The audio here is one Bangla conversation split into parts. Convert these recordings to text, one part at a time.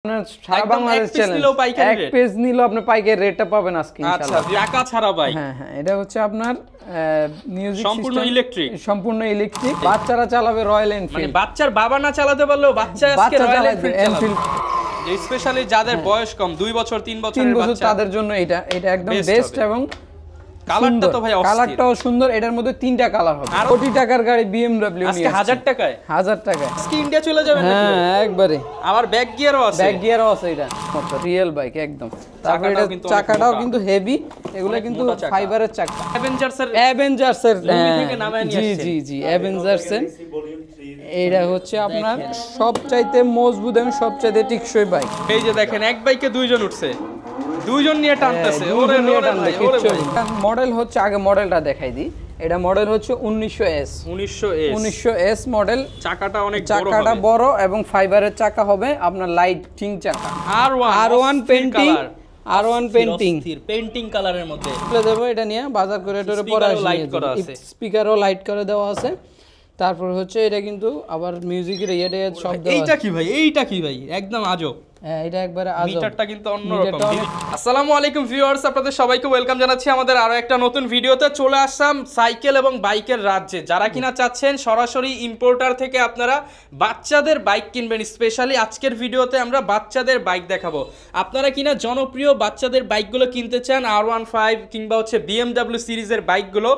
সারা বাংলাদেশ চ্যালেঞ্জ এক পেজ নিলেও আপনি পাইকারি রেটটা পাবেন আজকে ইনশাআল্লাহ। আচ্ছা টাকা ছাড়া ভাই। হ্যাঁ হ্যাঁ, এটা হচ্ছে আপনার মিউজিক সম্পূর্ণ ইলেকট্রিক, সম্পূর্ণ ইলেকট্রিক। বাচ্চারা চালাবে রয়্যাল এনফিল্ড, মানে বাচ্চার বাবা না চালাতে পারলেও বাচ্চা আজকে রয়্যাল এনফিল্ড যে স্পেশালি যাদের বয়স কম 2 বছর 3 বছরের বাচ্চা তাদের জন্য এটা একদম বেস্ট। এবং কালারটা তো ভাই অস্থির, কালারটাও সুন্দর। এটার মধ্যে 3টা কালার হবে। কোটি টাকার গাড়ি BMW আজকে 1000 টাকায় 1000 টাকায় আজকে ইন্ডিয়া চলে যাবেন নাকি? হ্যাঁ একবারে। আবার ব্যাক গিয়ারও আছে, ব্যাক গিয়ারও আছে। এটা রিয়েল বাইক একদম। তারপরে এটা চাকাটাও কিন্তু হেভি, এগুলা কিন্তু ফাইবারের চাকা। অ্যাভেঞ্জার্সের মুভি থেকে নামায় নিয়ে আসছে। জি জি অ্যাভেঞ্জার্সের। এটা হচ্ছে আপনার সবচাইতে মজবুত এবং সবচাইতে টিকসই বাইক। এই যে দেখেন এক বাইকে দুইজন উঠছে, দুইজন নিয়ে টানতেছে। ওরে মডেল হচ্ছে, আগে মডেলটা দেখাই দিই। এটা মডেল হচ্ছে 1900S মডেল। চাকাটা অনেক বড়, চাকাটা বড় এবং ফাইবারের চাকা হবে আপনার লাইটিং চাকা। R1 পেইন্টিং, R1 পেইন্টিং কালারের মধ্যে দেবো। এটা নিয়ে বাজার করে এটার পরে লাইট করা আছে, স্পিকারও লাইট করে দেওয়া আছে। তারপর হচ্ছে এটা কিন্তু আবার মিউজিকের ইয়েটা সব দেওয়া। এইটা কি ভাই, এইটা কি ভাই, একদম আজব। হ্যাঁ এটা একবারে আজব। মিটারটা কিন্তু অন্যরকম। আসসালামু আলাইকুম ভিউয়ার্স, আপনাদের সবাইকে ওয়েলকাম জানাচ্ছি আমাদের আরো একটা নতুন ভিডিওতে। চলে আসলাম সাইকেল এবং বাইকের রাজ্যে। যারা কিনা চাচ্ছেন সরাসরি ইম্পোর্টার থেকে আপনারা বাচ্চাদের বাইক কিনবেন, স্পেশালি আজকের ভিডিওতে আমরা বাচ্চাদের বাইক দেখাবো। আপনারা কিনা জনপ্রিয় বাচ্চাদের বাইকগুলো কিনতে চান, R15 কিংবা হচ্ছে BMW সিরিজের বাইকগুলো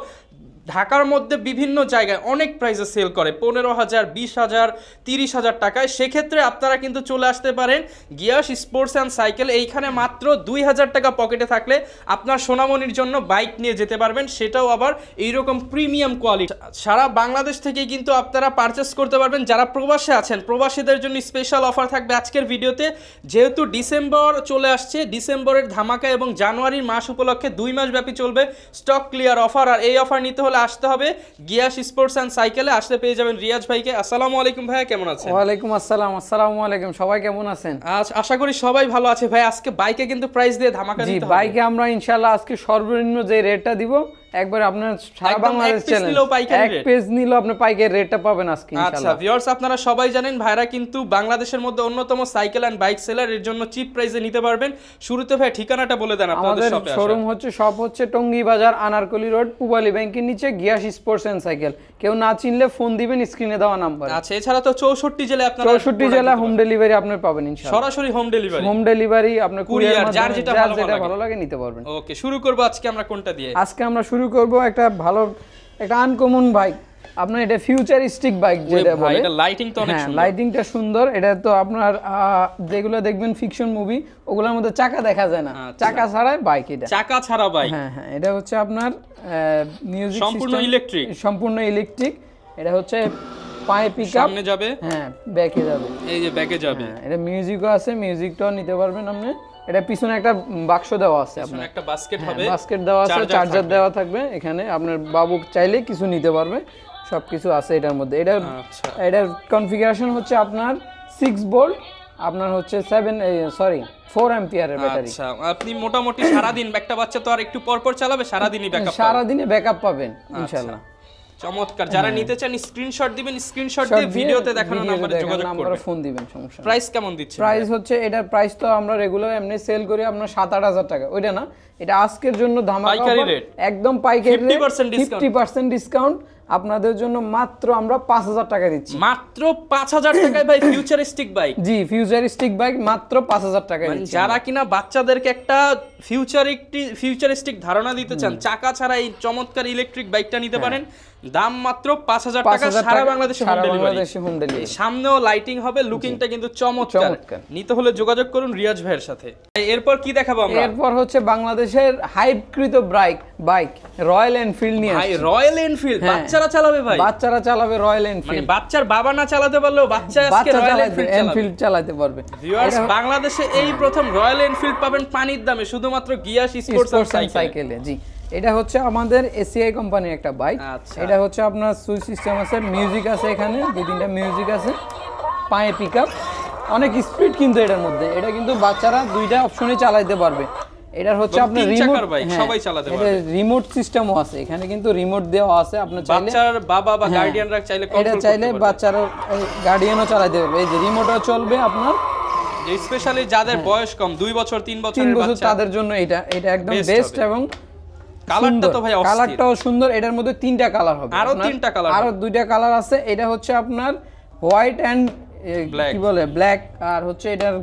ঢাকার মধ্যে বিভিন্ন জায়গায় অনেক প্রাইসে সেল করে, 15,000, 20,000, 30,000 টাকায়। সেক্ষেত্রে আপনারা কিন্তু চলে আসতে পারেন গিয়াস স্পোর্টস অ্যান্ড সাইকেল। এইখানে মাত্র 2,000 টাকা পকেটে থাকলে আপনার সোনামণির জন্য বাইক নিয়ে যেতে পারবেন, সেটাও আবার এইরকম প্রিমিয়াম কোয়ালিটি। সারা বাংলাদেশ থেকেই কিন্তু আপনারা পারচেস করতে পারবেন। যারা প্রবাসে আছেন, প্রবাসীদের জন্য স্পেশাল অফার থাকবে আজকের ভিডিওতে। যেহেতু ডিসেম্বর চলে আসছে, ডিসেম্বরের ধামাকা এবং জানুয়ারির মাস উপলক্ষে 2 মাস ব্যাপী চলবে স্টক ক্লিয়ার অফার। আর এই অফার নিতে আসতে হবে গিয়াস স্পোর্টস অ্যান্ড সাইকেলে। আসলে পেয়ে যাবেন রিয়াজ ভাইকে। আসসালামু আলাইকুম ভাইয়া, কেমন আছেন? ওয়ালাইকুম আসসালাম। আসসালামু আলাইকুম, সবাই কেমন আছেন? আশা করি সবাই ভালো আছে। ভাই আজকে বাইকে কিন্তু প্রাইস দিয়ে ধামাকা দিতে হবে। জি বাইকে আমরা ইনশাআল্লাহ আজকে সর্বনিম্ন যে রেটটা দিব, একবার আপনার সারা বাংলাদেশ চ্যালেঞ্জ এক পেজ নিলেও আপনি পাইকারি রেটটা পাবেন আজকে ইনশাআল্লাহ। আচ্ছা ভিউয়ার্স, আপনারা সবাই জানেন ভাইরা কিন্তু বাংলাদেশের মধ্যে অন্যতম সাইকেল এন্ড বাইক সেলার। এর জন্য চিপ প্রাইসে নিতে পারবেন। শুরুতে ভাই ঠিকানাটা বলে দেন আপনাদের শপে। আমাদের শোরুম হচ্ছে, শপ হচ্ছে টঙ্গী বাজার, আনারকলি রোড, পূবালী ব্যাংকের নিচে, গিয়াস স্পোর্টস এন্ড সাইকেল। কেউ না চিনলে ফোন দিবেন স্ক্রিনে দেওয়া নাম্বার। আচ্ছা, এছাড়া তো 64 জেলায় আপনারা 64 জেলা হোম ডেলিভারি আপনি পাবেন ইনশাআল্লাহ। সরাসরি হোম ডেলিভারি আপনার কুরিয়ার, যার যেটা ভালো লাগে নিতে পারবেন। ওকে, শুরু করব আজকে আমরা কোনটা দিয়ে? আজকে আমরা শুরু করব একটা ভালো, একটা আনকমন বাইক। আপনার এটা ফিউচারিস্টিক বাইক যেটা বলে। এটা লাইটিং তো অনেক সুন্দর, লাইটিংটা সুন্দর। এটা তো আপনার যেগুলো দেখবেন ফিকশন মুভি, ওগুলোর মধ্যে চাকা দেখা যায় না, চাকা ছাড়াই বাইক। এটা চাকা ছাড়া বাইক। হ্যাঁ হ্যাঁ, এটা হচ্ছে আপনার মিউজিক সম্পূর্ণ ইলেকট্রিক, সম্পূর্ণ ইলেকট্রিক। এটা হচ্ছে পায়ে পিকআপ, সামনে যাবে, হ্যাঁ ব্যাকে যাবে। এই যে ব্যাকে যাবে। এটা মিউজিকও আছে, মিউজিকটাও নিতে পারবেন আপনি। এটা পিছনে একটা বাক্স দেওয়া আছে, আপনার একটা বাস্কেট হবে, বাস্কেট দেওয়া আছে, চার্জার দেওয়া থাকবে এখানে। আপনার বাবু চাইলে কিছু নিতে পারবে, সবকিছু আছে এটার মধ্যে। এটার কনফিগারেশন হচ্ছে আপনার 6 ভোল্ট, আপনার হচ্ছে 4 অ্যাম্পিয়ারের ব্যাটারি। আচ্ছা, আপনি মোটামুটি সারা দিন, একটা বাচ্চা তো আর একটু পর পর চালাবে, সারা দিনই ব্যাকআপ, সারা দিনে ব্যাকআপ পাবেন ইনশাআল্লাহ। চমৎকার। যারা নিতে চান স্ক্রিনশট দিবেন, স্ক্রিনশট দিয়ে ভিডিওতে দেখানো নম্বরে যোগাযোগ করবেন, ফোন দিবেন, সমস্যা নেই। প্রাইস কেমন দিচ্ছেন? প্রাইস হচ্ছে, এটার প্রাইস তো আমরা রেগুলার এমনি সেল করি আপনার 7-8 টাকা। ওইটা না, এটা আজকের জন্য ধামাকা অফার, একদম পাইকারি রেট, 50% ডিসকাউন্ট আপনাদের জন্য। মাত্র আমরা 5,000 টাকা দিচ্ছি। মাত্র 5,000 টাকায় ভাই ফিউচারিস্টিক বাইক। জি ফিউচারিস্টিক বাইক মাত্র 5,000 টাকায় দিচ্ছি। যারা কিনা বাচ্চাদেরকে একটা ফিউচারিস্টিক ধারণা দিতে চান, চাকা ছাড়া এই চমৎকার ইলেকট্রিক বাইকটা নিতে পারেন। দাম মাত্র 5,000 টাকা, সারা বাংলাদেশে হোম ডেলিভারি। সামনেও লাইটিং হবে, লুকিংটা কিন্তু চমৎকার। নিতে হলে যোগাযোগ করুন রিয়াজ ভাইয়ের সাথে। এরপর কি দেখাবো আমরা? এরপর হচ্ছে বাংলাদেশের হাইপকৃত বাইক রয়্যাল এনফিল্ড নিয়ে আসছে। রয়্যাল এনফিল্ড বাচ্চারা চালাবে ভাই, বাচ্চারা চালাবে রয়্যাল এনফিল্ড। মানে বাচ্চার বাবা না চালাতে পারলেও বাচ্চা আজকে রয়্যাল এনফিল্ড চালাতে পারবে। ভিউয়ার্স, বাংলাদেশে এই প্রথম রয়্যাল এনফিল্ড পাবেন পানির দামে, শুধুমাত্র গিয়াস স্পোর্টস অ্যান্ড সাইকেলে। জি, এটা হচ্ছে আমাদের এসিআই কোম্পানির একটা বাইক। এটা হচ্ছে আপনার সুইচ সিস্টেম আছে, মিউজিক আছে, এখানে 2-3টা মিউজিক আছে, পায়ে পিকআপ, অনেক স্পিড কিন্তু এটার মধ্যে। এটা কিন্তু বাচ্চারা 2টা অপশনে চালাতে পারবে। এটার হচ্ছে আপনার রিমোট, সবাই চালাতে পারবে। এটা রিমোট সিস্টেমও আছে, এখানে কিন্তু রিমোট দেওয়া আছে। আপনার চাইলে বাচ্চার বাবা বা গার্ডিয়ানরা চাইলে কন্ট্রোল করতে পারবে, বাচ্চার গার্ডিয়ানও চালাতে পারবে। এই যে রিমোটও চলবে আপনার, যে স্পেশালি যাদের বয়স কম 2 বছর 3 3 বছরের বছর বাচ্চা, তাদের জন্য এটা একদম বেস্ট এবং কালারটা তো ভাই অস্থির। কালারটাও সুন্দর, এটার মধ্যে 3টা কালার হবে, আরো 3টা কালার, আরো 2টা কালার আছে। এটা হচ্ছে আপনার হোয়াইট এন্ড কি বলে ব্ল্যাক, আর হচ্ছে এটার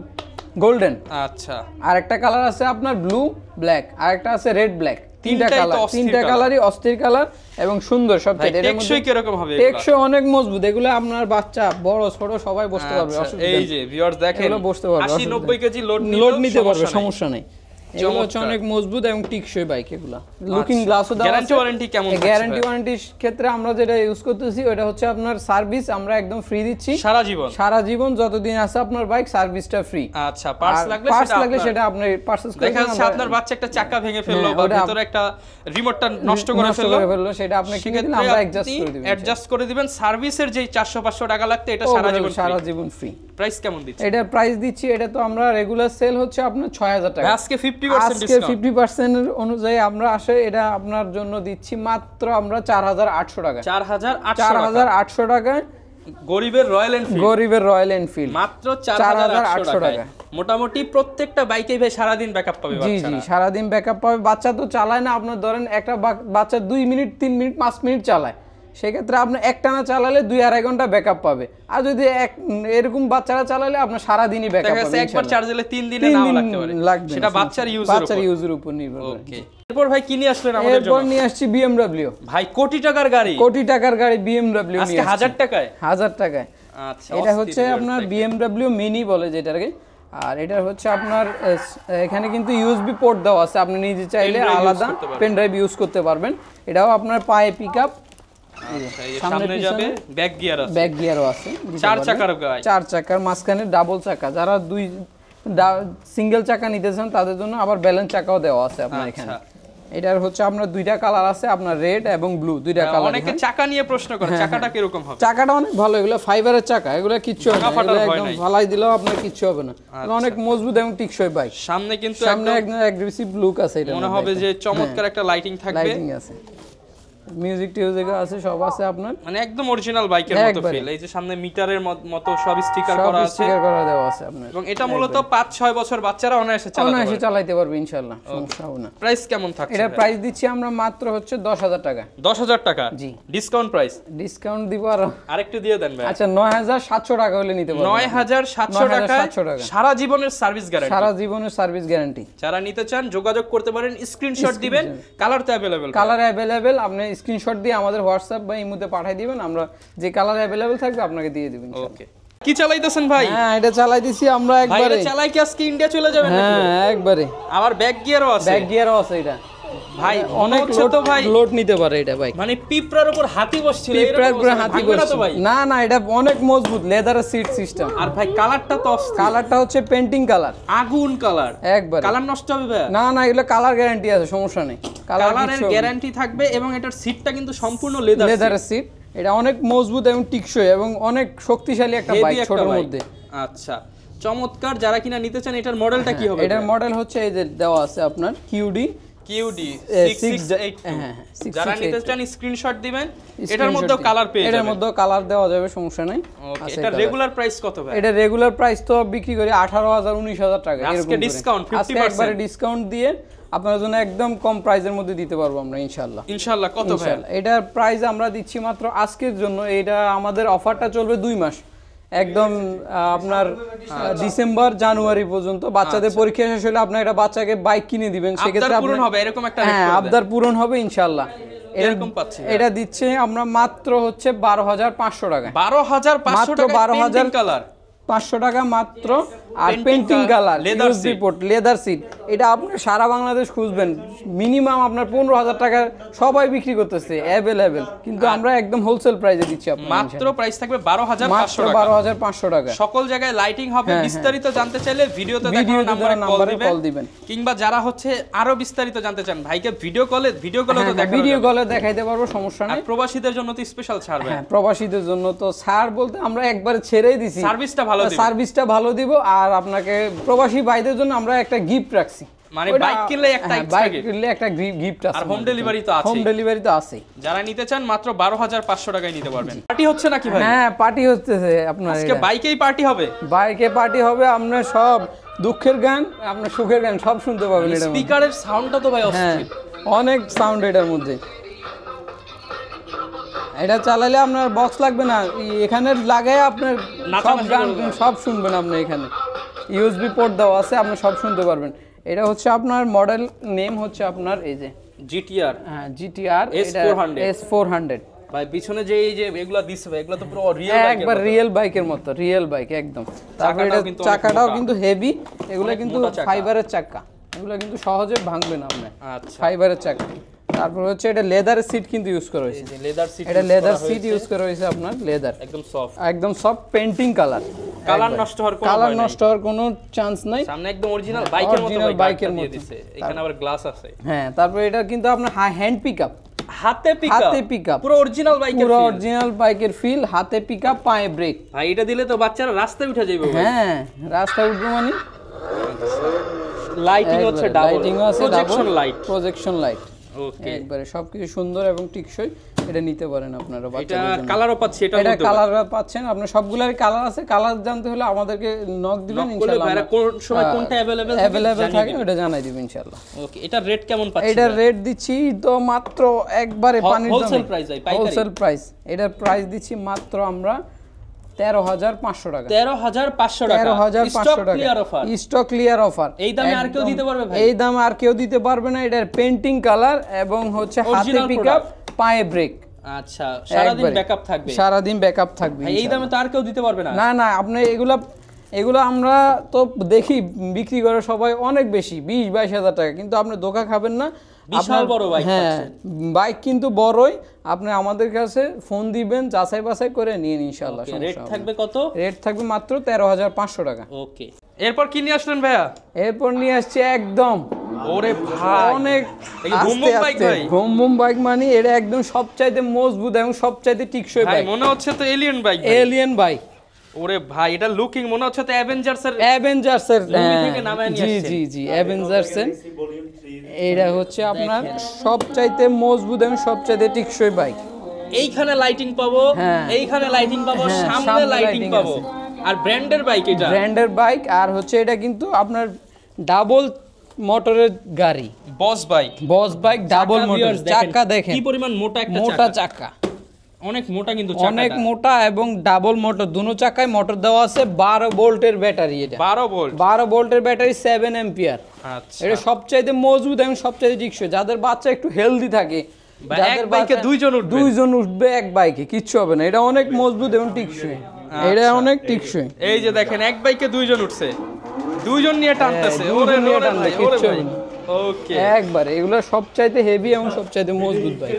গোল্ডেন। আচ্ছা, আর একটা কালার আছে আপনার ব্লু ব্ল্যাক, আর একটা আছে রেড ব্ল্যাক। তিনটা কালারই অস্থির কালার এবং সুন্দর সবচেয়ে। এর মধ্যে টেকসই কি রকম হবে? টেকসই অনেক মজবুত, এগুলো আপনার বাচ্চা বড় ছোট সবাই বসতে পারবে, অসুবিধা নেই। এই যে ভিউয়ার্স দেখেন, এগুলো বসতে পারবে, 80-90 কেজি লোড নিতে পারবে, সমস্যা নেই। এগুলো হচ্ছে অনেক মজবুত এবং টিকসই বাইক। এগুলো লুকিং গ্লাসও দেওয়া আছে। গ্যারান্টি ওয়ারেন্টি কেমন? গ্যারান্টি ওয়ারেন্টির ক্ষেত্রে আমরা যেটা ইউজ করতেছি ওটা হচ্ছে আপনার সার্ভিস আমরা একদম ফ্রি দিচ্ছি সারা জীবন যতদিন আছে আপনার বাইক সার্ভিসটা ফ্রি। আচ্ছা, পার্টস লাগলে সেটা আপনি পারচেজ করে দেখা যাচ্ছে আপনার বাচ্চা একটা চাকা ভেঙে ফেললো বা ভিতরে একটা রিমোটটা নষ্ট করে ফেললো, সেটা আপনি কিনে দিলে আমরা অ্যাডজাস্ট করে দিবেন। সার্ভিসের যে 400-500 টাকা লাগতে এটা সারা জীবন ফ্রি। প্রাইস কেমন দিচ্ছেন? এটা প্রাইস দিচ্ছি, এটা তো আমরা রেগুলার সেল হচ্ছে আপনার 6000 টাকা। আজকে 50% ডিসকাউন্ট, 50% এর অনুযায়ী আমরা আসে এটা আপনার জন্য দিচ্ছি মাত্র আমরা 4800 টাকা। 4800 টাকায় গরিবের রয়্যাল এনফিল্ড মাত্র 4800 টাকা। মোটামুটি প্রত্যেকটা বাইকেই ভাই সারা দিন ব্যাকআপ পাবে বাচ্চারা। জি, সারা দিন ব্যাকআপ পাবে। বাচ্চা তো চালায় না, আপনার ধরেন একটা বাচ্চা 2 মিনিট 3 মিনিট 5 মিনিট চালায়, সেক্ষেত্রে আপনি একটানা চালালে 2-2.5 ঘন্টা ব্যাকআপ পাবে। আর যদি এরকম বাচ্চারা চালালে আপনার সারা দিনই ব্যাকআপ পাবে। একবার চার্জ দিলে 3 দিনে নাও লাগতে পারে, সেটা বাচ্চার ইউজের উপর নির্ভর করে। ওকে, এরপর ভাই কি নিয়ে আসলেন আমাদের জন্য? এরপর নিয়ে আসছি BMW। ভাই কোটি টাকার গাড়ি BMW আজকে 1000 টাকায়। আচ্ছা, এটা হচ্ছে আপনার BMW মিনি বলে যেটাকে। আর এটা হচ্ছে আপনার এখানে কিন্তু ইউএসবি পোর্ট দেওয়া আছে, আপনি নিজে চাইলে আলাদা পেন ড্রাইভ ইউজ করতে পারবেন। এটাও আপনার পায়ে পিকআপ, সামনে যাবে, ব্যাক গিয়ারও আছে, 4 চাকার মাঝখানে ডাবল চাকা। যারা সিঙ্গেল চাকা নিতে চান তাদের জন্য আবার ব্যালেন্স চাকাও দেওয়া আছে আপনার এখানে। এটার হচ্ছে আপনার 2টা কালার আছে, আপনার রেড এবং ব্লু 2টা কালার। অনেকে চাকা নিয়ে প্রশ্ন করে, চাকাটা কি রকম হবে? চাকাটা অনেক ভালো, এগুলো ফাইবারের চাকা, এগুলো কিচ্ছু হবে না, একদম ফালাই দিলেও আপনার কিচ্ছু হবে না। অনেক মজবুত এবং টিকসই বাইক। সামনে কিন্তু একদম অ্যাগ্রেসিভ লুক আছে, এটা মনে হবে যে চমৎকার একটা লাইটিং থাকবে, লাইটিং আছে, মিউজিক টিউজিক আছে, সব আছে আপনার, মানে একদম অরিজিনাল বাইকের মতো ফিল। এই যে সামনে মিটারের মতো সব স্টিকার করা আছে, দেওয়া আছে আপনার। এবং এটা মূলত 5-6 বছর বাচ্চারা অনায়াসে চালাতে পারবে ইনশাআল্লাহ, সমস্যা হবে না। প্রাইস কেমন থাকছে? এটা প্রাইস দিচ্ছি আমরা মাত্র হচ্ছে 10000 টাকা। 10000 টাকা? জি। Discount price? ডিসকাউন্ট দিব আরেকটু দিয়ে দেন ভাই। আচ্ছা, 9700 টাকা হলে নিতে পারবেন। 9700 টাকা, সারা জীবনের সার্ভিস গ্যারান্টি। যারা নিতে চান যোগাযোগ করতে পারেন, স্ক্রিনশট দিবেন। কালার তো অ্যাভেলেবেল, আপনি স্ক্রিনশট দিয়ে আমাদের হোয়াটসঅ্যাপ বা ইমোতে পাঠিয়ে দিবেন, আমরা যে কালার অ্যাভেলেবেল থাকবে আপনাকে দিয়ে দিবেন। ওকে, কি চালাইতেছেন ভাই? হ্যাঁ, এটা চালাই দিছি আমরা একবারে। ভাই চালাই কি আজকে ইন্ডিয়া চলে যাবেন নাকি? হ্যাঁ, একবারে। আবার ব্যাক গিয়ারও আছে। এটা ভাই অনেক ছোট ভাই, লোড নিতে পারে এটা ভাই। মানে পিঁপড়ার উপর হাতি বসছিল, পিঁপড়ার উপর হাতি বসছিল না, এটা অনেক মজবুত লেদারের সিট সিস্টেম। আর ভাই কালারটা হচ্ছে পেন্টিং কালার, আগুন কালার, একবার। কালার নষ্ট হবে ভাই? না, এগুলো কালার গ্যারান্টি আছে, সমস্যা নেই, কালারের গ্যারান্টি থাকবে। এবং এটার সিটটা কিন্তু সম্পূর্ণ লেদারের সিট। এটা অনেক মজবুত এবং টিকসই এবং অনেক শক্তিশালী একটা বাইক ছোটর মধ্যে। আচ্ছা, চমৎকার। যারা কিনা নিতে চান, এটার মডেলটা কি হবে? এটার মডেল হচ্ছে এই যে দেওয়া আছে আপনার QD 6682। যারা নিতে চান স্ক্রিনশট দিবেন, এটার মধ্যে কালার পেয়ে যাবেন। এটার মধ্যে কালার দেওয়া যাবে, সমস্যা নাই। ওকে, এটা রেগুলার প্রাইস কত ভাই? এটা রেগুলার প্রাইস তো বিক্রি করি 18000 19000 টাকা এরকম। আজকে ডিসকাউন্ট 50%, একবারে ডিসকাউন্ট দিয়ে আপনার জন্য একদম কম প্রাইসের মধ্যে দিতে পারবো আমরা ইনশাআল্লাহ। কত ভাই? এটার প্রাইস আমরা দিচ্ছি মাত্র আজকের জন্য, এটা আমাদের অফারটা চলবে 2 মাস, একদম আপনার ডিসেম্বর জানুয়ারি পর্যন্ত। বাচ্চাদের পরীক্ষা শেষ হলে আপনার একটা বাচ্চাকে বাইক কিনে দিবেন, সেক্ষেত্রে পূরণ হবে এরকম একটা, হ্যাঁ, আবদার পূরণ হবে ইনশাআল্লাহ। এরকম পাচ্ছি। এটা দিচ্ছে আমরা মাত্র হচ্ছে 12500 টাকা। 12500 টাকা, 12000 কালার 500 টাকা মাত্র। আর পেন্টিং কালার, লেদার সিট, এটা আপনি সারা বাংলাদেশ খুঁজবেন মিনিমাম আপনার 15000 টাকা সবাই বিক্রি করতেছে অ্যাভেলেবেল, কিন্তু আমরা একদম হোলসেল প্রাইসে দিচ্ছি আপনাদের। মাত্র প্রাইস থাকবে 12500 টাকা। 12500 টাকা। সকল জায়গায় লাইটিং হবে। বিস্তারিত জানতে চাইলে ভিডিওতে দেখানো নম্বরে কল দিবেন, কিংবা যারা হচ্ছে আরো বিস্তারিত জানতে চান ভাইকে ভিডিও কলে তো দেখাইতে পারবো, সমস্যা নেই। প্রবাসীদের জন্য তো স্পেশাল ছাড় ভাই। হ্যাঁ, প্রবাসীদের জন্য তো ছাড় বলতে আমরা একবারে ছেড়েই দিছি, সার্ভিসটা ভালো দিব। আর আপনাকে প্রবাসী ভাইদের জন্য আমরা একটা গিফট রাখছি। মানে বাইক কিনলে একটা বাইক কিনলে একটা গিফট আছে, আর হোম ডেলিভারি তো আছে। হোম ডেলিভারি তো আছে। যারা নিতে চান মাত্র 12500 টাকায় নিতে পারবেন। পার্টি হচ্ছে নাকি ভাই? হ্যাঁ পার্টি হচ্ছে আপনার, আজকে বাইকেই পার্টি হবে। বাইকে পার্টি হবে, আপনার সব দুঃখের গান আপনার সুখের গান সব শুনতে পাবেন। এটা স্পিকারের সাউন্ডটা তো ভাই অস্থির, অনেক সাউন্ড এটার মধ্যে। এটা চালালে আপনার বক্স লাগবে না, এখানে লাগায় আপনার সব গান সব শুনবেন আপনি। এখানে ইউএসবি পোর্ট দেওয়া আছে, আপনি সব শুনতে পারবেন। এটা হচ্ছে আপনার মডেল নেম হচ্ছে আপনার এই যে জিটিআর। হ্যাঁ জিটিআর S400 ভাই পিছনে যে এই যে এগুলা দিছে ভাই, এগুলা তো পুরো রিয়েল বাইক, একবার রিয়েল বাইকের মতো, রিয়েল বাইক একদম। তারপর এটা চাকাটাও কিন্তু হেভি, এগুলা কিন্তু ফাইবারের চাকা, এগুলা কিন্তু সহজে ভাঙবে না আপনার। আচ্ছা ফাইবারের চাকা। তারপর হচ্ছে এটা লেদারের সিট কিন্তু ইউজ করা হয়েছে, এই যে লেদার সিট, এটা লেদার সিট ইউজ করা হয়েছে আপনার, লেদার একদম সফট পেইন্টিং কালার, কালার নষ্ট হওয়ার কোনো কালার নষ্ট হওয়ার কোনো চান্স নাই। সামনে একদম অরিজিনাল বাইকের মতো বাইকের মতো দিয়েছে, এখানে আবার গ্লাস আছে। হ্যাঁ তারপর এটা কিন্তু আপনার হ্যান্ড পিকআপ, হাতে পিকআপ, পুরো অরিজিনাল বাইকের পুরো অরিজিনাল বাইকের ফিল, হাতে পিকআপ পায়ে ব্রেক। ভাই এটা দিলে তো বাচ্চারা রাস্তায় উঠে যাবে ভাই। হ্যাঁ রাস্তায় উঠবে মানে। লাইটিং হচ্ছে ডাবল, লাইটিং আছে, প্রজেকশন লাইট। ওকে একবারে সবকিছু সুন্দর এবং টিকসই। এটা নিতে পারেন আপনারা বাচ্চাদের জন্য। এটা কালারও পাচ্ছি, এটা কালার পাচ্ছেন আপনারা, সবগুলোরই কালার আছে। কালার জানতে হলে আমাদেরকে নক দিবেন, ইনশাআল্লাহ আমরা কোন সময় কোনটা अवेलेबल থাকে ওটা জানাই দিব ইনশাআল্লাহ। ওকে এটা রেট কেমন পাচ্ছেন? এটা রেট দিচ্ছি তো মাত্র একবারে পানির দামে, হোলসেল প্রাইস ভাই, পাইকারি হোলসেল প্রাইস। এটার প্রাইস দিচ্ছি মাত্র আমরা 13500 টাকা। 13500 টাকা, 13500 টাকা স্টক ক্লিয়ার অফার। এই দামে আর কেউ দিতে পারবে ভাই? এই দামে আর কেউ দিতে পারবে না। এটার পেইন্টিং কালার এবং হচ্ছে হাতে পিকআপ পায়ে ব্রেক। আচ্ছা সারা দিন ব্যাকআপ থাকবে, সারা দিন ব্যাকআপ থাকবে। এই দামে তো আর কেউ দিতে পারবে না। না না আপনি এগুলো আমরা তো দেখি বিক্রি করে সবাই অনেক বেশি 20-22 হাজার টাকা, কিন্তু আপনি ধোঁকা খাবেন না। বিশাল বড় বাইক। হ্যাঁ বাইক কিন্তু বড়ই। আপনি আমাদের কাছে ফোন দিবেন, যাচাই বাছাই করে নিয়ে ইনশাআল্লাহ। রেট থাকবে কত? রেট থাকবে মাত্র 13500 টাকা। ওকে এরপর কি নিয়ে আসলেন ভাইয়া? এরপর নিয়ে আসছে একদম, ওরে ভাই অনেক বুমবুম বাইক ভাই। বুমবুম বাইক মানে এটা একদম সবচাইতে মজবুত এবং সবচাইতে টিকসই বাইক। মনে হচ্ছে তো এলিয়েন বাইক, এলিয়েন বাইক। ওরে ভাই এটা লুকিং মনে হচ্ছে তো অ্যাভেঞ্জার্সের মুভি থেকে নামায় নিয়ে আসছে। জি জি অ্যাভেঞ্জার্সের। এটা হচ্ছে আপনার সবচাইতে মজবুত এবং সবচাইতে টিকসই বাইক। এইখানে লাইটিং পাবো, এইখানে লাইটিং পাবো, সামনে লাইটিং পাবো। আর ব্র্যান্ডের বাইক, এটা ব্র্যান্ডের বাইক। আর হচ্ছে এটা কিন্তু আপনার ডাবল মোটরের গাড়ি, বস বাইক ডাবল মোটর। চাকা দেখেন কি পরিমাণ মোটা, একটা মোটা চাকা, অনেক মোটা, কিন্তু অনেক মোটা এবং ডাবল মোটর। দুনো চাকায় মোটর দেওয়া আছে। 12 ভোল্টের ব্যাটারি। এটা 12 ভোল্টের ব্যাটারি, 7 অ্যাম্পিয়ার। আচ্ছা এটা সবচাইতে মজবুত এবং সবচাইতে টিকসই। যাদের বাচ্চা একটু হেলদি থাকে, এক বাইকে দুইজন উঠবে এক বাইকে, কিচ্ছু হবে না। এটা অনেক মজবুত এবং টিকসই। এটা অনেক টিকসই। এই যে দেখেন এক বাইকে দুইজন উঠছে, দুইজন নিয়ে টানতেছে, ওরে নিয়ে টানতে কিচ্ছু হবে না। ওকে একবারে এগুলো সবচাইতে হেভি এবং সবচাইতে মজবুত বাইক।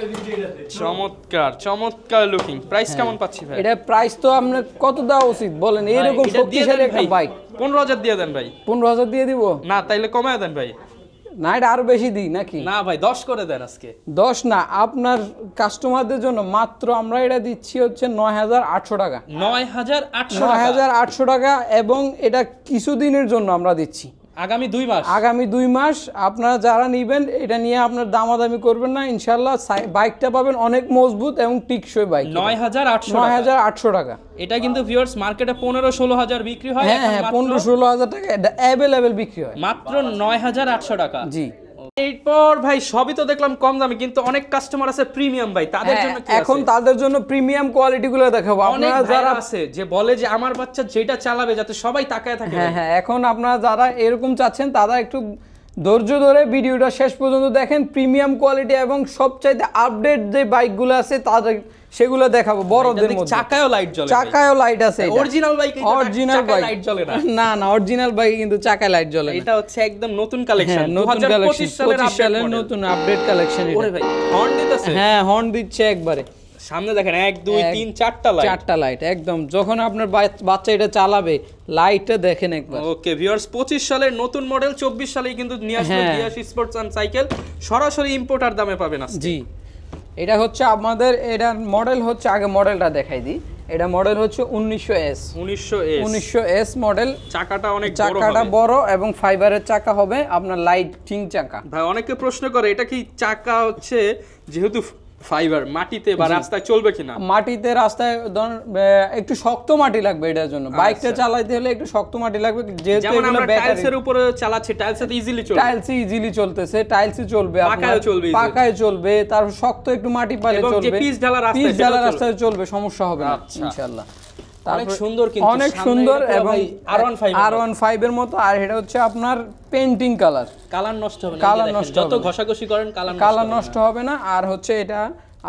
চমৎকার লুকিং। প্রাইস কেমন পাচ্ছি ভাই? এটা প্রাইস তো আপনার কত দেওয়া উচিত বলেন? এইরকম শক্তিশালী একটা বাইক 15000 দিয়ে দেন ভাই। 15000 দিয়ে দিব না, তাইলে কমায় দেন ভাই। না এটা আরো বেশি দিই নাকি? না ভাই 10 করে দেন আজকে। 10 না, আপনার কাস্টমারদের জন্য মাত্র আমরা এটা দিচ্ছি হচ্ছে 9800 টাকা। 9800 টাকা। এবং এটা কিছুদিনের জন্য আমরা দিচ্ছি, আগামী 2 মাস। আগামী 2 মাস আপনারা যারা নেবেন এটা নিয়ে আপনার দামাদামি করবেন না ইনশাআল্লাহ। বাইকটা পাবেন অনেক মজবুত এবং টিকসই বাইক। 9800 টাকা। এটা কিন্তু ভিউয়ার্স মার্কেটে 15-16 হাজার বিক্রি হয়। হ্যাঁ 15-16 হাজার টাকা এটা अवेलेबल বিক্রি হয়, মাত্র 9800 টাকা। জি। এরপর ভাই সবই তো দেখলাম কম দামে, কিন্তু অনেক কাস্টমার আছে প্রিমিয়াম ভাই, তাদের জন্য কি আছে? এখন তাদের জন্য প্রিমিয়াম কোয়ালিটি গুলো দেখাবো। আপনারা যারা আছে যে বলে যে আমার বাচ্চা যেটা চালাবে যাতে সবাই তাকায় থাকে। হ্যাঁ এখন আপনারা যারা এরকম চাচ্ছেন তারা একটু ধৈর্য ধরে ভিডিওটা শেষ পর্যন্ত দেখেন। প্রিমিয়াম কোয়ালিটি এবং সবচাইতে আপডেট যে বাইকগুলো আছে তাদের সেগুলো দেখাবো বড়দের মধ্যে। চাকায়ও লাইট জ্বলে, চাকায়ও লাইট আছে। Original bike, original bike light জ্বলে না। না না অরিজিনাল বাইকে কিন্তু চাকায় লাইট জ্বলে না। এটা হচ্ছে একদম নতুন কালেকশন, 2025 সালের নতুন আপডেট কালেকশন। ওরে ভাই হর্ন দিতেছে। হ্যাঁ হর্ন দিচ্ছে একবারে। সামনে দেখেন 1 2 3 4টা লাইট একদম। যখন আপনার বাচ্চা এটা চালাবে লাইটটা দেখেন একবার। ওকে ভিউয়ার্স 25 সালের নতুন মডেল 24 সালেই কিন্তু নিয়ে আসলো ডিয়াস স্পোর্টস অ্যান্ড সাইকেল, সরাসরি ইম্পোর্টার দামে পাবেন আজকে। জি এটা হচ্ছে আমাদের এটার মডেল হচ্ছে, আগে মডেলটা দেখাই দিই। এটা মডেল হচ্ছে 1900S 1900S মডেল। চাকাটা অনেক বড়, চাকাটা বড় এবং ফাইবারের চাকা হবে, আপনার লাইটিং চাকা। ভাই অনেকে প্রশ্ন করে এটা কি চাকা হচ্ছে যেহেতু ফাইবার মাটিতে বা রাস্তায় চলবে কিনা? মাটিতে রাস্তায় একটু শক্ত মাটি লাগবে এটার জন্য, বাইকটা চালাতে হলে একটু শক্ত মাটি লাগবে, যেহেতু যেমন এগুলো আমরা টাইলসের উপরে চালাচ্ছি, টাইলসে ইজিলি চলবে, টাইলসে ইজিলি চলতেছে, টাইলসে চলবে, পাকায় চলবে, পাকায় চলবে, তারপর শক্ত একটু মাটি পালে চলবে, এবং যে পিচ ঢালা রাস্তায় চলবে, সমস্যা হবে না ইনশাআল্লাহ। অনেক সুন্দর, কিন্তু অনেক সুন্দর এবং R15 এর মতো। আর এটা হচ্ছে আপনার পেইন্টিং কালার, কালার নষ্ট হবে না, কালার নষ্ট যত ঘষাঘষি করেন কালার নষ্ট হবে না। আর হচ্ছে এটা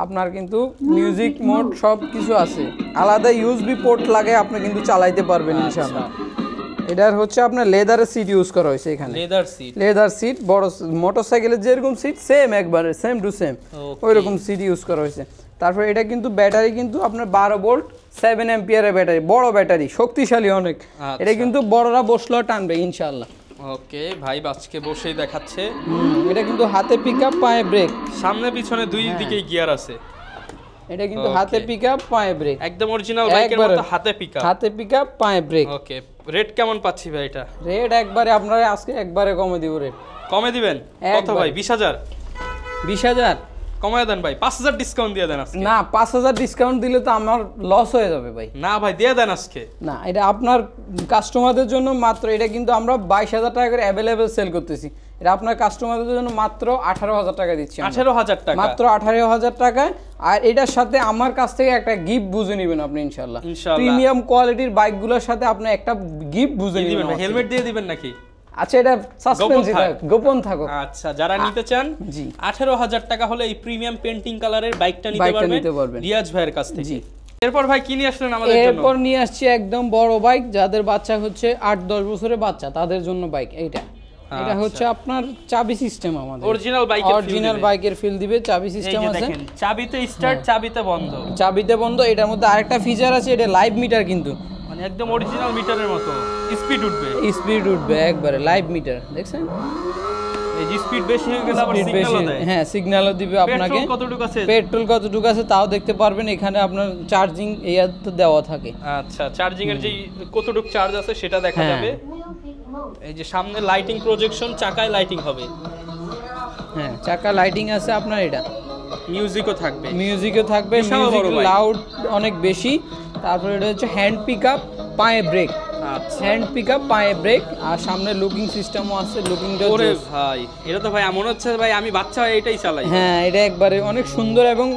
আপনার কিন্তু মিউজিক মোড সব কিছু আছে, আলাদা ইউএসবি পোর্ট লাগে, আপনি কিন্তু চালাইতে পারবেন ইনশাআল্লাহ। এটার হচ্ছে আপনার লেদারের সিট ইউজ করা হয়েছে এখানে, লেদার সিট, বড় মোটরসাইকেলের যেরকম সিট সেম, একবারে সেম টু সেম ওইরকম সিট ইউজ করা হয়েছে। তারপর এটা কিন্তু ব্যাটারি কিন্তু আপনার 12 ভোল্ট 7 অ্যাম্পিয়ারের ব্যাটারি, বড় ব্যাটারি, শক্তিশালী অনেক। এটা কিন্তু বড়রা বসলেও টানবে ইনশাআল্লাহ। ওকে ভাই আজকে বসেই দেখাচ্ছে। এটা কিন্তু হাতে পিকআপ, পায়ে ব্রেক, সামনে পিছনে দুই দিকেই গিয়ার আছে। এটা কিন্তু হাতে পিকআপ, পায়ে ব্রেক, একদম অরিজিনাল বাইকের মতো হাতে পিকআপ, হাতে পিকআপ, পায়ে ব্রেক। ওকে রেট কেমন পাচ্ছি ভাই এটা? রেট একবারে আপনারা আজকে একবারে কমে দিব, রেট কমে দিবেন কত ভাই? 20000 20000 কমায় দেন ভাই, 5000 ডিসকাউন্ট দিয়ে দেন আজকে। না 5000 ডিসকাউন্ট দিলে তো আমার লস হয়ে যাবে ভাই। না ভাই দিয়ে দেন আজকে। না এটা আপনার কাস্টমারদের জন্য মাত্র, এটা কিন্তু আমরা 22000 টাকা করে অ্যাভেলেবেল সেল করতেছি, এটা আপনার কাস্টমারদের জন্য মাত্র 18000 টাকা দিচ্ছি। 18000 টাকা, মাত্র 18000 টাকায়। আর এটার সাথে আমার কাছ থেকে একটা গিফট বুঝে নেবেন আপনি ইনশাআল্লাহ। প্রিমিয়াম কোয়ালিটির বাইকগুলোর সাথে আপনি একটা গিফট বুঝে নেবেন। হেলমেট দিয়ে দিবেন নাকি? আচ্ছা এটা সাসপেন্স, গোপন থাকুক। আচ্ছা যারা নিতে চান 18000 টাকা হলে এই প্রিমিয়াম পেইন্টিং কালারের বাইকটা নিতে পারবেন রিয়াজ ভাইয়ের কাছ থেকে। এরপর ভাই কি নিয়ে আসলেন আমাদের জন্য? এরপর নিয়ে আসছি একদম বড় বাইক, যাদের বাচ্চা হচ্ছে 8-10 বছরের বাচ্চা তাদের জন্য বাইক এইটা। এটা হচ্ছে আপনার চাবি সিস্টেম, আমাদের অরিজিনাল বাইকের ফিল দিবে, চাবি সিস্টেম আছে, চাবিতে স্টার্ট, চাবিতে বন্ধ, চাবিতে বন্ধ। এটার মধ্যে আরেকটা ফিচার আছে, এটা লাইভ মিটার, কিন্তু মানে একদম অরিজিনাল মিটারের মতো স্পিড উঠবে একবারে লাইভ মিটার। দেখছেন এই যে স্পিড বেশি হয়ে গেলে আবার সিগন্যালও দেয়। হ্যাঁ সিগন্যালও দিবে আপনাকে। পেট্রোল কতটুকু আছে তাও দেখতে পারবেন, এখানে আপনার চার্জিং তো দেওয়া থাকে। আচ্ছা চার্জিং এর যে কতটুকু চার্জ আছে সেটা দেখা যাবে। এই যে সামনে লাইটিং প্রজেকশন, চাকায় লাইটিং হবে। হ্যাঁ চাকা লাইটিং আছে আপনার। এটা মিউজিকও থাকবে, মিউজিক লাউড অনেক বেশি। তারপরে এটা হচ্ছে হ্যান্ড পিকআপ, পায়ে ব্রেক। হ্যান্ড পিকআপ, পায়ে ব্রেক, আর সামনে লুকিং সিস্টেমও আছে। লুকিংটা ওরে ভাই এটা তো ভাই এমন হচ্ছে ভাই আমি বাচ্চা এটাই চালাই। হ্যাঁ এটা একবারে অনেক সুন্দর এবং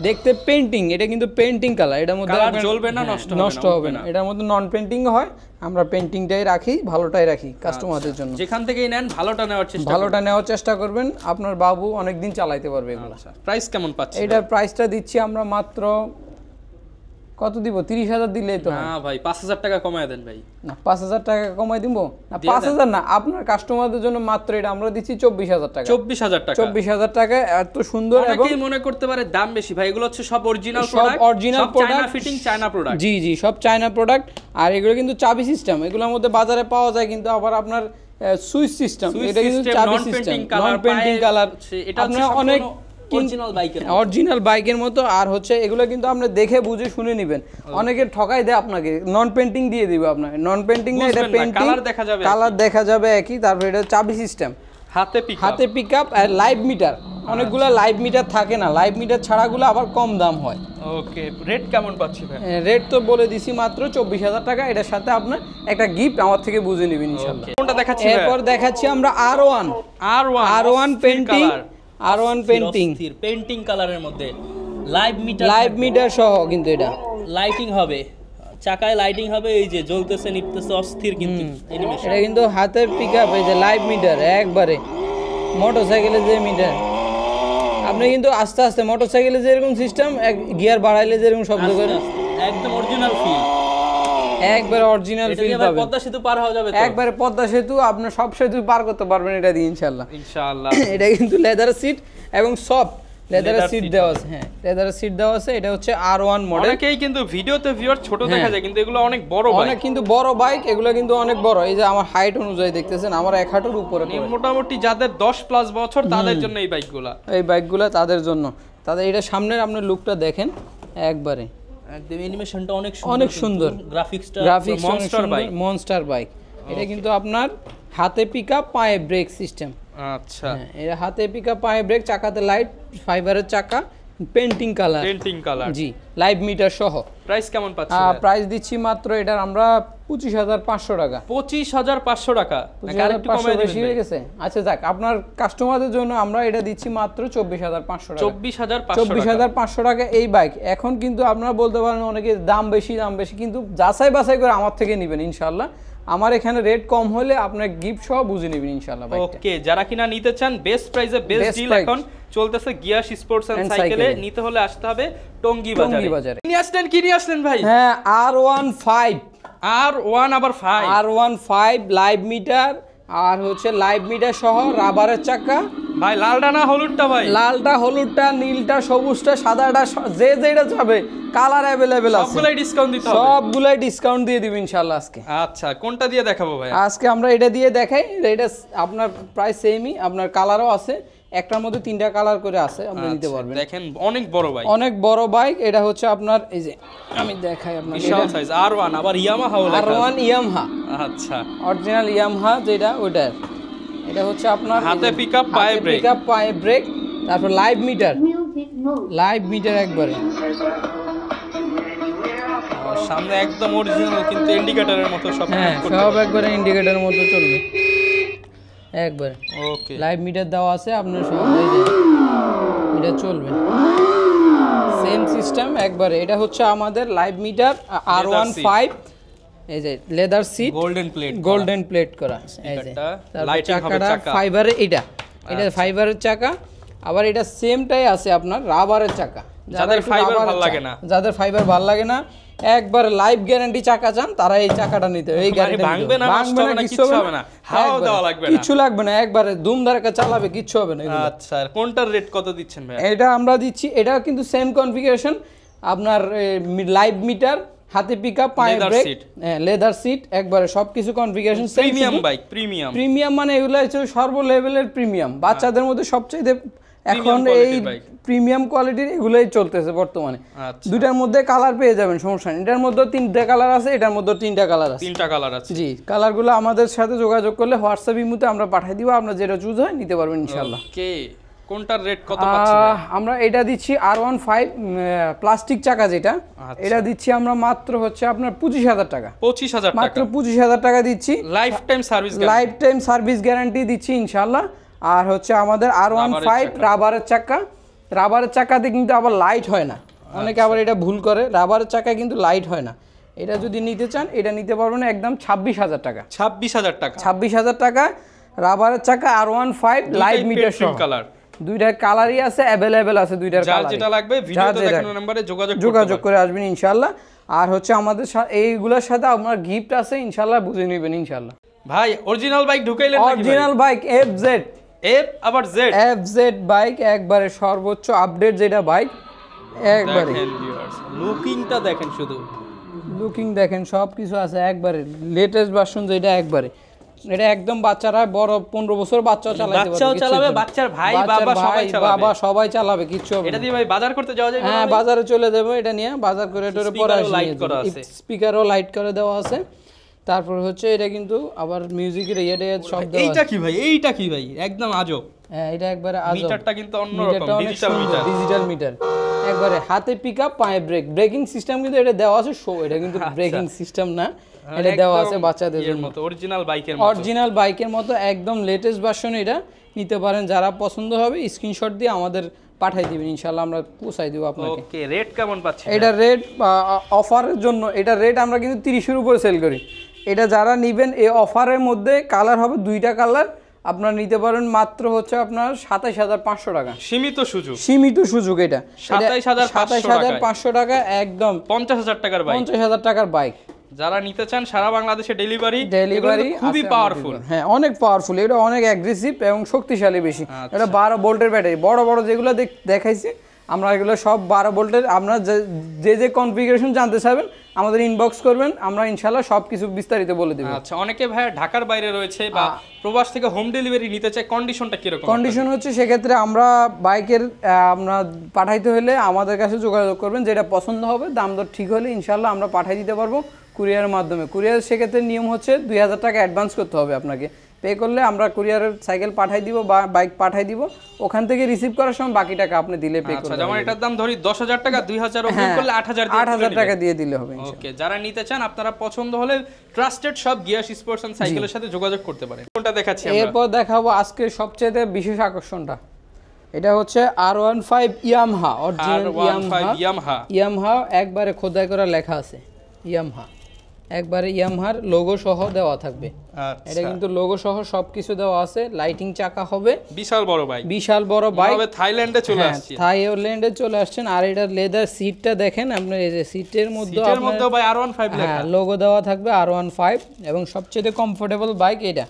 দেখতে পেইন্টিং। এটা কিন্তু পেইন্টিং কালার, এটার মধ্যে জ্বলবে না, নষ্ট হবে না। এটার মধ্যে নন পেইন্টিং হয়, আমরা পেইন্টিংটাই রাখি, ভালোটাই রাখি কাস্টমারদের জন্য। যেখান থেকেই নেন ভালোটা নেওয়ার চেষ্টা করবেন, আপনার বাবু অনেক দিন চালাইতে পারবে এগুলো। প্রাইস কেমন পাচ্ছেন? এটার প্রাইসটা দিচ্ছি আমরা মাত্র কত দিব? 30000 দিলেই তো। না ভাই 5000 টাকা কমায় দেন ভাই। না 5000 টাকা কমাই দিব না, 5000 না, আপনার কাস্টমারদের জন্য মাত্র এটা আমরা দিচ্ছি 24000 টাকা। 24000 টাকা। এত সুন্দর। এবং অনেকেই মনে করতে পারে দাম বেশি, ভাই এগুলো হচ্ছে সব অরিজিনাল প্রোডাক্ট, সব original product, fitting China product. জি জি সব চায়না প্রোডাক্ট। আর এগুলো কিন্তু চাবি সিস্টেম, এগুলোর মধ্যে বাজারে পাওয়া যায়, কিন্তু আবার আপনার সুইচ সিস্টেম। এটা কিন্তু চাবি সিস্টেম, নন পেইন্টিং কালার। এটা আপনার অনেক অরিজিনাল বাইকের মতো। আর হচ্ছে এগুলো কিন্তু আপনি দেখে বুঝে শুনে নেবেন। অনেকে ঠকাই দেয় আপনাকে, নন পেইন্টিং দিয়ে দিবে আপনাকে। নন পেইন্টিং না, এটা পেইন্টিং, কালার দেখা যাবে একই। তারপর এটা চাবি সিস্টেম, হাতে পিকআপ, আর লাইভ মিটার। অনেকগুলো লাইভ মিটার থাকে না, লাইভ মিটার ছাড়াগুলো আবার কম দাম হয়। ওকে রেট কেমন পাচ্ছি ভাই? রেট তো বলে দিছি মাত্র 24000 টাকা। এটার সাথে আপনার একটা গিফট আমার থেকে বুঝে নেবেন ইনশাআল্লাহ। কোনটা দেখাচ্ছি? এরপর দেখাচ্ছি আমরা R1 পেইন্টিং, R1 পেইন্টিং কালারের মধ্যে লাইভ মিটার সহ, কিন্তু এটা লাইটিং হবে, চাকায় লাইটিং হবে, এই যে জ্বলতেছে নিপতেছে অস্থির কিন্তু অ্যানিমেশন। এটা কিন্তু হাতের পিকআপ, এই যে লাইভ মিটার একবারে মোটরসাইকেলের যে মিটার। আপনি কিন্তু আস্তে আস্তে মোটরসাইকেলে যেরকম সিস্টেম, গিয়ার বাড়াইলে যেরকম শব্দ করে, একদম অরিজিনাল ফিল, একবারে অরিজিনাল ফিল পাবেন। পদ্মা সেতু পার হওয়া যাবে, একবারে পদ্মা সেতু, আপনি সব সেতু পার করতে পারবেন এটা দিয়ে ইনশাআল্লাহ। এটা কিন্তু লেদার সিট এবং সফট লেদারের সিট দেওয়া আছে। হ্যাঁ লেদারের সিট দেওয়া আছে। এটা হচ্ছে R1 মডেল। অনেকেই কিন্তু ভিডিওতে ভিউয়ার ছোট দেখা যায়, কিন্তু এগুলো অনেক বড় বাইক, অনেক কিন্তু বড় বাইক। এগুলো কিন্তু অনেক বড়। এই যে আমার হাইট অনুযায়ী দেখতেছেন, আমার 1 হাঁটুর উপরে। মোটামুটি যাদের 10+ বছর তাদের জন্য এই বাইকগুলো তাদের জন্য। তাদের এটা সামনের আপনার লুকটা দেখেন, একবারে একদম অ্যানিমেশনটা অনেক সুন্দর, গ্রাফিক্সটা মনস্টার বাইক, মনস্টার বাইক। এটা কিন্তু আপনার হাতে পিকআপ পায়ে ব্রেক সিস্টেম। আচ্ছা, এটা হাতে পিকআপ পায়ে ব্রেক, চাকাতে লাইট, ফাইবারের চাকা, পেন্টিং কালার, জি, লাইভ মিটার সহ। প্রাইস কেমন পাচ্ছেন? প্রাইস দিচ্ছি মাত্র এটার আমরা 25,500 টাকা। 25,500 টাকা, আরেকটু কমাই বেশি হয়ে গেছে? আচ্ছা যাক, আপনার কাস্টমারদের জন্য আমরা এটা দিচ্ছি মাত্র 24,500 টাকা। 24,500 টাকা এই বাইক। এখন কিন্তু আপনারা বলতে পারেন অনেকে দাম বেশি, কিন্তু যাচাই বাছাই করে আমার থেকে নেবেন ইনশাআল্লাহ। আমার এখানে রেট কম হলে আপনার গিফট সহ বুঝে নেবেন ইনশাআল্লাহ বাইকটা। ওকে, যারা কিনা নিতে চান বেস্ট প্রাইসে বেস্ট ডিল এখন চলতেছে গিয়াস স্পোর্টস এন্ড সাইকেলে। নিতে হলে আসতে হবে টঙ্গী বাজারে। কি নিয়ে আসলেন ভাই? হ্যাঁ, R15 আবার 5 R15 লাইভ মিটার, আর হচ্ছে লাইভ মিটার সহ রাবারের চাকা। ভাই লালটা না হলুদটা? ভাই লালটা, হলুদটা, নীলটা, সবুজটা, সাদাটা, যে যেটা চাবে কালার अवेलेबल আছে। সবগুলাই ডিসকাউন্ট দিতে হবে? সবগুলাই ডিসকাউন্ট দিয়ে দিব ইনশাআল্লাহ আজকে। আচ্ছা, কোনটা দিয়ে দেখাবো ভাই? আজকে আমরা এটা দিয়ে দেখাই। এটা আপনার প্রাইস সেমই, আপনার কালারও আছে, একটার মধ্যে 3টা কালার করে আছে, আপনি নিতে পারবেন। দেখেন অনেক বড় বাইক, অনেক বড় বাইক। এটা হচ্ছে আপনার এই যে আমি দেখাই আপনাকে, বিশাল সাইজ R1, আবার ইয়ামাহা লেখা আছে। R1 ইয়ামাহা, আচ্ছা, অরিজিনাল ইয়ামাহা যেটা ওটার। এটা হচ্ছে আপনার হাতে পিকআপ পায়ে ব্রেক, তারপর লাইভ মিটার একবারে সামনে একদম অরিজিনাল, কিন্তু ইন্ডিকেটরের মতো সব। হ্যাঁ, সব একবারে ইন্ডিকেটরের মতো চলবে একবারে। ওকে, লাইভ মিটার দেওয়া আছে আপনার, সব এই যে এটা চলবে সেম সিস্টেম একবারে। এটা হচ্ছে আমাদের লাইভ মিটার R15, এই যে লেদার সিট, গোল্ডেন প্লেট করা, এই যে চাকাটা ফাইবারের। এটা ফাইবারের চাকা, আবার এটা সেমটাই আছে আপনার রাবারের চাকা। যাদের ফাইবার ভালো লাগে না, একবার লাইভ গ্যারান্টি চাকা চান, তারা এই চাকাটা নিতে হবে। এই গ্যারান্টি ভাঙবে না, কিছু হবে না, হাওয়া দেওয়া লাগবে না, কিছু লাগবে না, একবারে দুম ধারাকা চালাবে, কিছু হবে না। আচ্ছা, কোনটার রেট কত দিচ্ছেন ভাই? এটা আমরা দিচ্ছি, এটা কিন্তু সেম কনফিগারেশন আপনার, লাইভ মিটার, হাতে পিকআপ, পায়ে ব্রেক, লেদার সিট, একবারে সবকিছু কনফিগারেশন সেম। প্রিমিয়াম মানে এগুলো হচ্ছে সর্ব লেভেলের প্রিমিয়াম, বাচ্চাদের মধ্যে সবচেয়ে এখন এই প্রিমিয়াম কোয়ালিটির এগুলাই চলতেছে বর্তমানে। দুটার মধ্যে কালার পেয়ে যাবেন, সমস্যা নেই। এটার মধ্যে 3টা কালার আছে, এটার মধ্যে 3টা কালার আছে। জি, কালারগুলো আমাদের সাথে যোগাযোগ করলে হোয়াটসঅ্যাপ ইমোতে আমরা পাঠিয়ে দিব, আপনার যেটা চুজ হয় নিতে পারবেন ইনশাআল্লাহ। ওকে, কোনটার রেট কত পাচ্ছেন? আমরা এটা দিচ্ছি R15 প্লাস্টিক চাকা যেটা, এটা দিচ্ছি আমরা মাত্র হচ্ছে আপনার 25,000 টাকা। 25,000 টাকা, মাত্র 25,000 টাকা দিচ্ছি। লাইফ টাইম সার্ভিস গ্যারান্টি দিচ্ছি ইনশাআল্লাহ। আর হচ্ছে আমাদের R15 রাবারের চাকাতে কিন্তু আবার লাইট হয় না, অনেকে আবার এটা ভুল করে, রাবারের চাকা কিন্তু লাইট হয় না। এটা যদি নিতে চান এটা নিতে পারবেন একদম 26,000 টাকা। 26,000 টাকা রাবারের চাকা R15 লাইভ মিটার সহ। দুইটা কালারই আছে, अवेलेबल আছে দুইটার কালার। যেটা লাগবে ভিডিওতে দেখানো নম্বরে যোগাযোগ করে আসবেন ইনশাআল্লাহ। আর হচ্ছে আমাদের এইগুলোর সাথে আপনার গিফট আছে ইনশাআল্লাহ, বুঝে নেবেন ইনশাআল্লাহ। ভাই অরিজিনাল বাইক ঢুকাইলেন নাকি? অরিজিনাল বাইক আবার FZ বাইক, একবারে সর্বোচ্চ আপডেট যেটা বাইক, একবারে লুকিংটা দেখেন, শুধু লুকিং দেখেন, সবকিছু আছে একবারে লেটেস্ট ভার্সন যেটা একবারে। এটা একদম বাচ্চারা, বড় 15 বছর বাচ্চাও চালাবে, বাচ্চার ভাই বাবা সবাই চালাবে, কিচ্ছু হবে। এটা দিয়ে ভাই বাজার করতে যাওয়া যায়? হ্যাঁ, বাজারে চলে যাব, এটা নিয়ে বাজার করে এটার পরে স্পিকারও লাইট করে দেওয়া আছে। তারপর হচ্ছে এটা কিন্তু আবার মিউজিকের সব দেওয়া। এইটা কি ভাই একদম আজব। হ্যাঁ, এটা একবারে আজব। মিটারটা কিন্তু অন্যরকম, ডিজিটাল মিটার, একবারে হাতে পিকআপ, পায়ে ব্রেক, ব্রেকিং সিস্টেম কিন্তু এটা দেওয়া আছে। এটা কিন্তু ব্রেকিং সিস্টেম না, এটা দেওয়া আছে বাচ্চাদের মতো, অরিজিনাল বাইকের মতো একদম লেটেস্ট ভার্সন। এটা নিতে পারেন, যারা পছন্দ হবে স্ক্রিনশট দিয়ে আমাদের পাঠিয়ে দিবেন ইনশাআল্লাহ, আমরা পৌঁছাই দেব আপনাকে। ওকে, রেট কেমন পাচ্ছেন? এটা রেট অফারের জন্য, এটা রেট আমরা কিন্তু 30-এর উপরে সেল করি। এটা যারা নেবেন এই অফারের মধ্যে কালার হবে 2টা কালার, আপনারা নিতে পারেন মাত্র হচ্ছে আপনার 27,500 টাকা। সীমিত সুযোগ। এটা 27,500 টাকা, একদম 50,000 টাকার বাইক। 50,000 টাকার বাইক যারা নিতে চান সারা বাংলাদেশে ডেলিভারি খুবই পাওয়ারফুল। হ্যাঁ, অনেক পাওয়ারফুল। এটা অনেক অ্যাগ্রেসিভ এবং শক্তিশালী বেশি। এটা 12 ভোল্টের ব্যাটারি, বড় যেগুলো দেখাইছি আমরা, এগুলো সব 12 ভোল্টের। আপনারা যে কনফিগারেশন জানতে চাইবেন আমাদের ইনবক্স করবেন, আমরা ইনশাআল্লাহ সবকিছু বিস্তারিত বলে দেব। আচ্ছা, অনেকে ভাই ঢাকার বাইরে রয়েছে বা প্রবাস থেকে হোম ডেলিভারি নিতে চায়, কন্ডিশনটা কি রকম? কন্ডিশন হচ্ছে সেক্ষেত্রে আমরা বাইকের আমরা পাঠাইতে হলে আমাদের কাছে যোগাযোগ করবেন, যেটা পছন্দ হবে দাম দর ঠিক হলে ইনশাআল্লাহ আমরা পাঠিয়ে দিতে পারবো কুরিয়ারের মাধ্যমে। কুরিয়ার সেক্ষেত্রে নিয়ম হচ্ছে 2000 টাকা অ্যাডভান্স করতে হবে আপনাকে। পে করলে আমরা কুরিয়ারের সাইকেল পাঠাই দিব বা বাইক পাঠাই দিব, ওখান থেকে রিসিভ করার সময় বাকি টাকা আপনি দিলে পে করবেন। আচ্ছা, যেমন এটার দাম ধরি 10000 টাকা, 2000 অগ্রিম করলে 8000 টাকা দিয়ে দিলে হবে। ওকে, যারা নিতে চান আপনারা পছন্দ হলে ট্রাস্টেড সব গিয়াস স্পোর্টস এন্ড সাইকেলের সাথে যোগাযোগ করতে পারেন। কোনটা দেখাচ্ছি আমরা? এরপর দেখাবো আজকে সবচেয়ে বিশেষ আকর্ষণটা। এটা হচ্ছে R15 ইয়ামাহা, অরিজিনাল ইয়ামাহা একবারে খোদাই করা লেখা আছে ইয়ামাহা, একবারে ইয়ামাহার লোগো সহ দেওয়া থাকবে। এটা কিন্তু লোগো সহ সবকিছু দেওয়া আছে। লাইটিং চাকা হবে, বিশাল বড় বাইক, বিশাল বড় বাইক। থাইল্যান্ডে চলে আসছে, থাইল্যান্ডে চলে আসছেন। আর এটার লেদার সিটটা দেখেন আপনি, এই যে সিটের মধ্যে ভাই R15 লেখা, লোগো দেওয়া থাকবে R15, এবং সবচেয়ে কমফোর্টেবল বাইক এটা।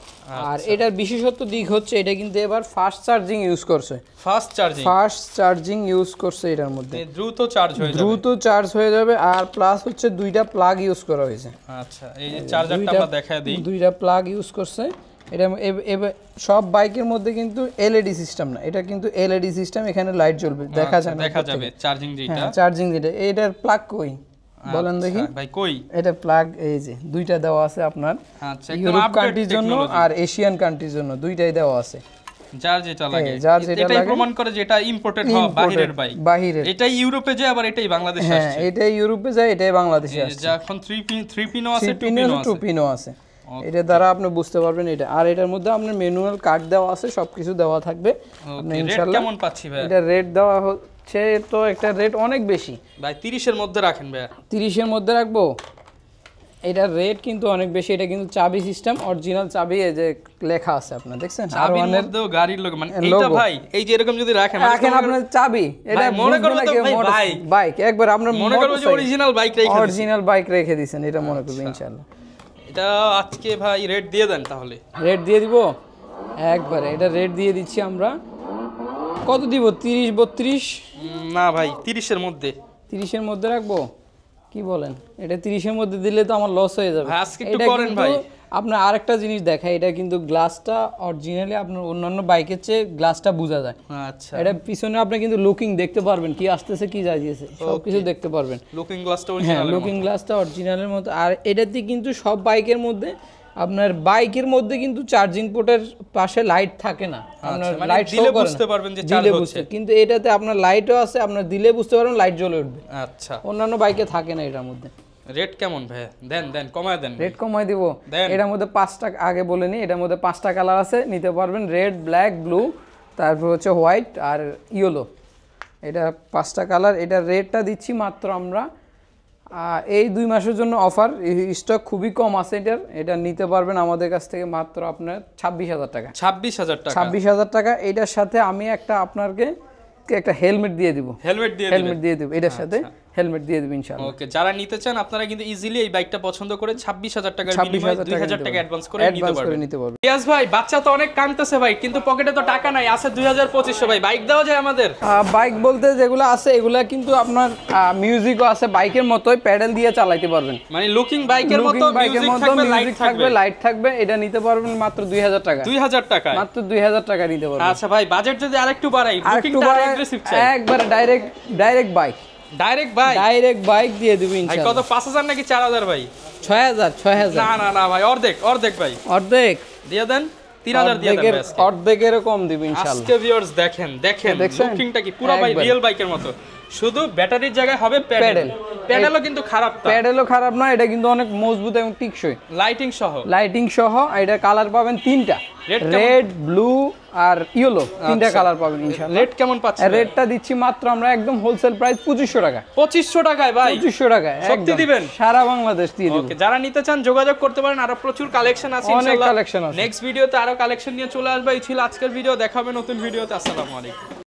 আর এটার বিশেষত্ব দিক হচ্ছে এটা কিন্তু এবার ফাস্ট চার্জিং ইউজ করছে, ফাস্ট চার্জিং ইউজ করছে। এটার মধ্যে দ্রুত চার্জ হয়ে যাবে। আর প্লাস হচ্ছে দুইটা প্লাগ ইউজ করা হয়েছে। আচ্ছা, এই যে চার্জারটা আমরা দেখায় দিই, দুইটা প্লাগ ইউজ করছে। এটা সব বাইকের মধ্যে কিন্তু এলইডি সিস্টেম না, এটা কিন্তু এলইডি সিস্টেম। এখানে লাইট জ্বলবে, দেখা যাবে চার্জিং যেটা। এটার প্লাগ কই বলেন দেখি ভাই, কই? এটা প্লাগ এই যে দুইটা দেওয়া আছে আপনার। আচ্ছা, ইউরোপ কান্ট্রির জন্য আর এশিয়ান কান্ট্রির জন্য দুইটাই দেওয়া আছে। যার যেটা লাগে এটাই প্রমাণ করে যে এটা ইম্পোর্টেড হয়, বাহিরের বাইক। এটাই ইউরোপে যায়, আবার এটাই বাংলাদেশে আসছে। হ্যাঁ, এটাই ইউরোপে যায়, এটাই বাংলাদেশে আসছে। এখন 3 পিনও আছে, 2 পিনও আছে। এটা দ্বারা আপনি বুঝতে পারবেন এটা। আর এটার মধ্যে আপনার ম্যানুয়াল কার্ড দেওয়া আছে, সবকিছু দেওয়া থাকবে। আপনি ইনশাআল্লাহ কেমন পাচ্ছি ভাই? এটা রেট দেওয়া হচ্ছে তো একটা রেট অনেক বেশি ভাই, 30 এর মধ্যে রাখেন ভাই। 30 এর মধ্যে রাখবো। এটার রেট কিন্তু অনেক বেশি। এটা কিন্তু চাবি সিস্টেম, অরিজিনাল চাবি, এই যে লেখা আছে আপনার দেখছেন চাবির মধ্যেও গাড়ির লোগো। মানে এটা ভাই এই যে এরকম যদি রাখেন আপনার চাবি, এটা মনে করবেন তো ভাই বাইক একবার আপনার মনে করবেন যে অরিজিনাল বাইক রেখে দিবেন, এটা মনে করবেন ইনশাআল্লাহ। এটা আজকে ভাই রেট দিয়ে দেন তাহলে। রেট দিয়ে দিব একবারে। এটা রেট দিয়ে দিচ্ছি আমরা। কত দিব? 30 32? না ভাই, 30 এর মধ্যে। 30 এর মধ্যে রাখবো? কি বলেন? এটা 30 এর মধ্যে দিলে তো আমার লস হয়ে যাবে। আজকে একটু করেন ভাই। আপনার আরেকটা জিনিস দেখাই, এটা কিন্তু গ্লাসটা অরিজিনালি আপনার অন্যান্য বাইকের চেয়ে গ্লাসটা বোঝা যায়। আচ্ছা, এটা পিছনে আপনি কিন্তু লুকিং দেখতে পারবেন, কি আসতেছে কি যাইতেছে সবকিছু দেখতে পারবেন। লুকিং গ্লাসটা অরিজিনাল, লুকিং গ্লাসটা অরিজিনালের মতো। আর এটাতে কিন্তু সব বাইকের মধ্যে আপনার বাইকের মধ্যে কিন্তু চার্জিং পোর্টের পাশে লাইট থাকে না, আপনার লাইট দিলে বুঝতে পারবেন যে চার্জ হচ্ছে, কিন্তু এটাতে আপনার লাইটও আছে, আপনার দিলে বুঝতে পারবেন লাইট জ্বলে উঠবে। আচ্ছা, অন্যান্য বাইকে থাকে না এটার মধ্যে। রেট কেমন ভাই? দেন কমায় দেন। রেট কমায় দিব। এটার মধ্যে 5টা আগে বলে নি, এটার মধ্যে 5টা কালার আছে, নিতে পারবেন। রেড, ব্ল্যাক, ব্লু, তারপর হচ্ছে হোয়াইট আর ইয়েলো। এটা 5টা কালার। এটার রেটটা দিচ্ছি মাত্র আমরা এই 2 মাসের জন্য অফার, স্টক খুবই কম আছে এটার। এটা নিতে পারবেন আমাদের কাছ থেকে মাত্র আপনার 26000 টাকা। 26000 টাকা। এটার সাথে আমি আপনাকে একটা হেলমেট দিয়ে দিব। হেলমেট দিয়ে দিব এটার সাথে, হেলমেট দিয়ে দিব ইনশাআল্লাহ। ওকে, যারা নিতে চান আপনারা কিন্তু ইজিলি এই বাইকটা পছন্দ করে 26000 টাকার বিনিময়ে 2000 টাকা অ্যাডভান্স করে নিতে পারবেন। ইয়াস ভাই, বাচ্চা তো অনেক কাঁদতেছে ভাই, কিন্তু পকেটে তো টাকা নাই, আছে 2500 ভাই। বাইক দেওয়া যায় আমাদের? বাইক বলতে যেগুলো আছে এগুলা কিন্তু আপনার মিউজিকও আছে, বাইকের মতোই প্যাডেল দিয়ে চালাতে পারবেন। মানে লুকিং বাইকের মতো মিউজিক থাকবে, লাইট থাকবে। এটা নিতে পারবেন মাত্র 2000 টাকা। 2000 টাকা, মাত্র 2000 টাকা নিতে পারবেন। আচ্ছা ভাই, বাজেট যদি আরেকটু বাড়াই, লুকিংটা অ্যাগ্রেসিভ চাই, একবারে ডাইরেক্ট বাইক দিয়ে দিব ইনশাআল্লাহ। কত? 5000 নাকি 4000 ভাই? 6000। না ভাই, অর্ধেক ভাই, অর্ধেক দিয়ে দেন। 3000 দিয়ে দেন। অর্ধেকের কম দিব ইনশাআল্লাহ। আজকে ভিউয়ার্স দেখেন লুকিংটা কি পুরো ভাই রিয়েল বাইকের মতো, শুধু ব্যাটারির জায়গায় হবে প্যাডেলও কিন্তু খারাপ না, প্যাডেলও খারাপ না। এটা কিন্তু অনেক মজবুত এবং টিকসই। লাইটিং সহ এটা কালার পাবেন 3টা, রেড, ব্লু আর ইয়েলো, 3টা কালার পাবেন ইনশাআল্লাহ। রেট কেমন পাচ্ছেন? রেটটা দিচ্ছি মাত্র আমরা একদম হোলসেল প্রাইস 2500 টাকা। 2500 টাকায় ভাই? 2500 টাকায় সত্যি দিবেন? সারা বাংলাদেশ দিয়ে দিব। ওকে, যারা নিতে চান যোগাযোগ করতে পারেন। আরো প্রচুর কালেকশন আছে ইনশাআল্লাহ। অনেক কালেকশন আছে। নেক্সট ভিডিওতে আরো কালেকশন নিয়ে চলে আসবে। এই ছিল আজকের ভিডিও, দেখা হবে নতুন ভিডিওতে। আসসালামু আলাইকুম।